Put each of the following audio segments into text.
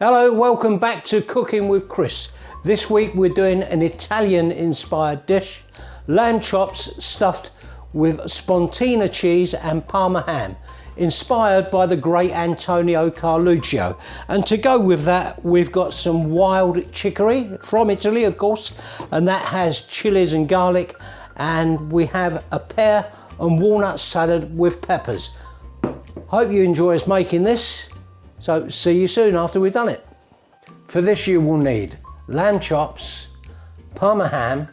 Hello, welcome back to Cooking with Chris. This week we're doing an Italian inspired dish, lamb chops stuffed with spontina cheese and Parma ham, inspired by the great Antonio Carluccio. And to go with that, we've got some wild chicory from Italy, of course, and that has chilies and garlic, and we have a pear and walnut salad with peppers. Hope you enjoy us making this. So see you soon after we've done it. For this you will need lamb chops, Parma ham,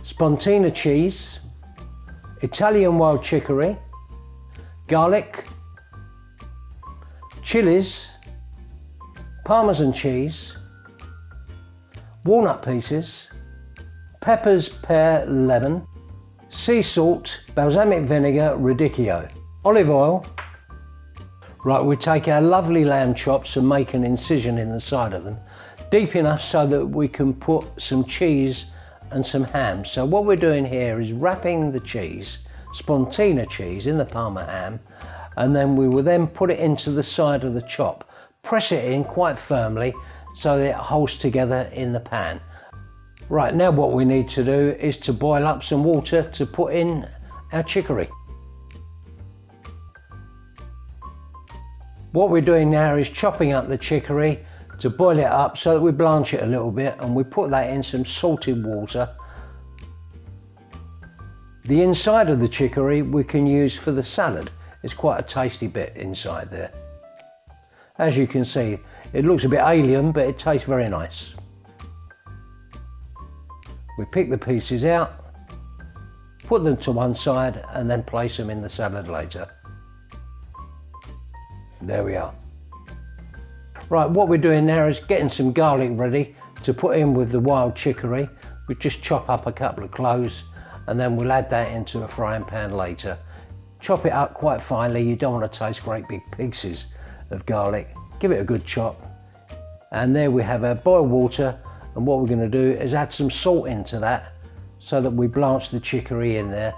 spontina cheese, Italian wild chicory, garlic, chilies, Parmesan cheese, walnut pieces, peppers, pear, lemon, sea salt, balsamic vinegar, radicchio, olive oil. Right, we take our lovely lamb chops and make an incision in the side of them, deep enough so that we can put some cheese and some ham. So what we're doing here is wrapping the cheese, spontina cheese, in the Parma ham, and then we will then put it into the side of the chop. Press it in quite firmly so that it holds together in the pan. Right, now what we need to do is to boil up some water to put in our chicory. What we're doing now is chopping up the chicory to boil it up so that we blanch it a little bit, and we put that in some salted water. The inside of the chicory we can use for the salad. It's quite a tasty bit inside there. As you can see, it looks a bit alien, but it tastes very nice. We pick the pieces out, put them to one side, and then place them in the salad later. There we are. Right, what we're doing now is getting some garlic ready to put in with the wild chicory. We just chop up a couple of cloves and then we'll add that into a frying pan later. Chop it up quite finely. You don't want to taste great big pieces of garlic. Give it a good chop. And there we have our boiled water, and what we're going to do is add some salt into that so that we blanch the chicory in there.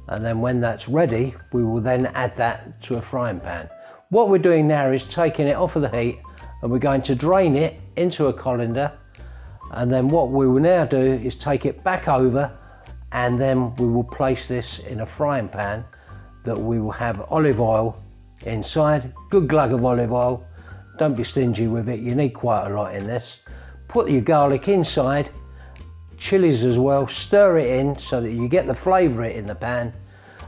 And then when that's ready, we will then add that to a frying pan. What we're doing now is taking it off of the heat, and we're going to drain it into a colander, and then what we will now do is take it back over, and then we will place this in a frying pan that we will have olive oil inside. Good glug of olive oil, don't be stingy with it, you need quite a lot in this. Put your garlic inside, chilies as well, stir it in so that you get the flavour in the pan,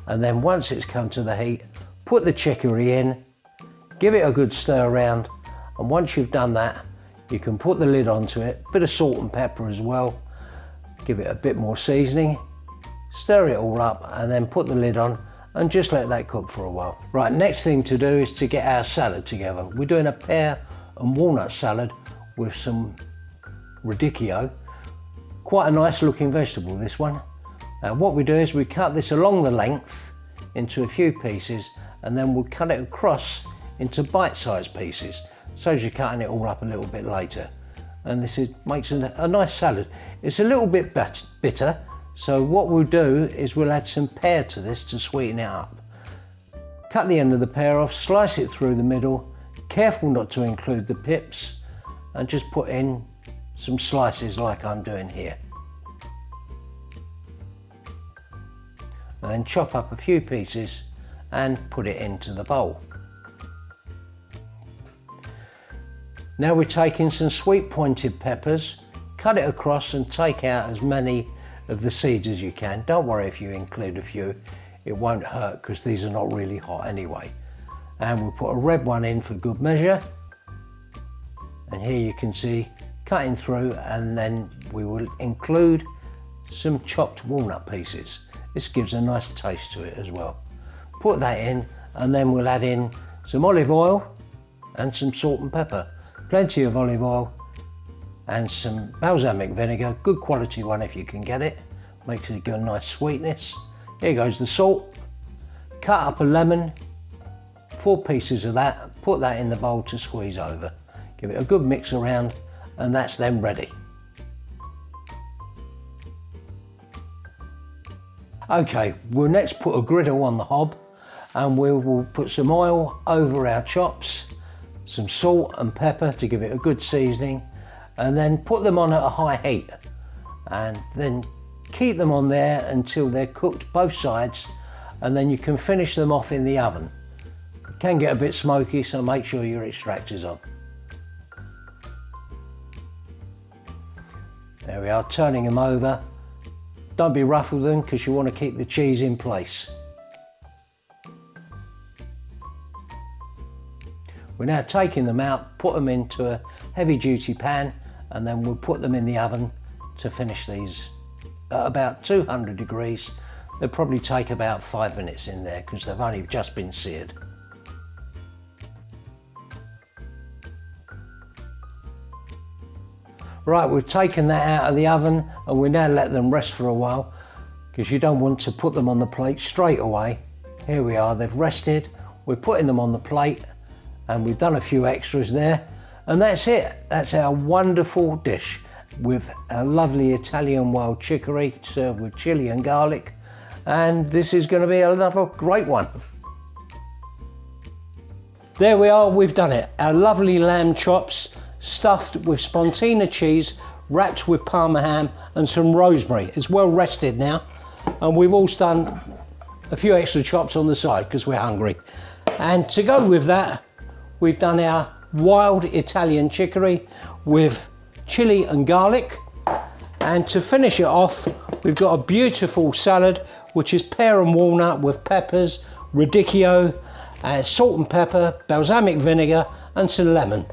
and then once it's come to the heat, put the chicory in. Give it a good stir around, and once you've done that, you can put the lid onto it, bit of salt and pepper as well, give it a bit more seasoning, stir it all up, and then put the lid on and just let that cook for a while. Right, next thing to do is to get our salad together. We're doing a pear and walnut salad with some radicchio. Quite a nice looking vegetable, this one. What we do is we cut this along the length into a few pieces, and then we'll cut it across into bite-sized pieces, so as you're cutting it all up a little bit later. And this makes a nice salad. It's a little bit bitter, so what we'll do is we'll add some pear to this to sweeten it up. Cut the end of the pear off, slice it through the middle, careful not to include the pips, and just put in some slices like I'm doing here. And then chop up a few pieces and put it into the bowl. Now we're taking some sweet pointed peppers, cut it across and take out as many of the seeds as you can. Don't worry if you include a few, it won't hurt because these are not really hot anyway. And we'll put a red one in for good measure. And here you can see cutting through, and then we will include some chopped walnut pieces. This gives a nice taste to it as well. Put that in, and then we'll add in some olive oil and some salt and pepper. Plenty of olive oil and some balsamic vinegar, good quality one if you can get it. Makes it a nice sweetness. Here goes the salt. Cut up a lemon, 4 pieces of that, put that in the bowl to squeeze over. Give it a good mix around, and that's then ready. Okay, we'll next put a griddle on the hob, and we will put some oil over our chops, some salt and pepper to give it a good seasoning, and then put them on at a high heat, and then keep them on there until they're cooked both sides, and then you can finish them off in the oven. It can get a bit smoky, so make sure your extractor's on. There we are, turning them over. Don't be rough with them because you want to keep the cheese in place. We're now taking them out, put them into a heavy duty pan, and then we'll put them in the oven to finish these at about 200 degrees. They'll probably take about 5 minutes in there because they've only just been seared. Right, we've taken that out of the oven and we now let them rest for a while because you don't want to put them on the plate straight away. Here we are, they've rested. We're putting them on the plate and we've done a few extras there, and that's it. That's our wonderful dish with a lovely Italian wild chicory served with chili and garlic, and this is going to be another great one. There we are, we've done it. Our lovely lamb chops stuffed with spontina cheese, wrapped with parma ham and some rosemary. It's well rested now, and we've also done a few extra chops on the side because we're hungry. And to go with that, we've done our wild Italian chicory with chili and garlic. And to finish it off, we've got a beautiful salad, which is pear and walnut with peppers, radicchio, salt and pepper, balsamic vinegar and some lemon.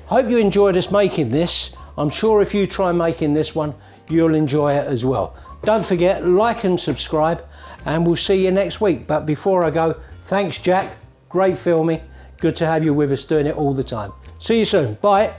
Hope you enjoyed us making this. I'm sure if you try making this one, you'll enjoy it as well. Don't forget, like and subscribe, and we'll see you next week. But before I go, thanks Jack, great filming. Good to have you with us doing it all the time. See you soon, bye.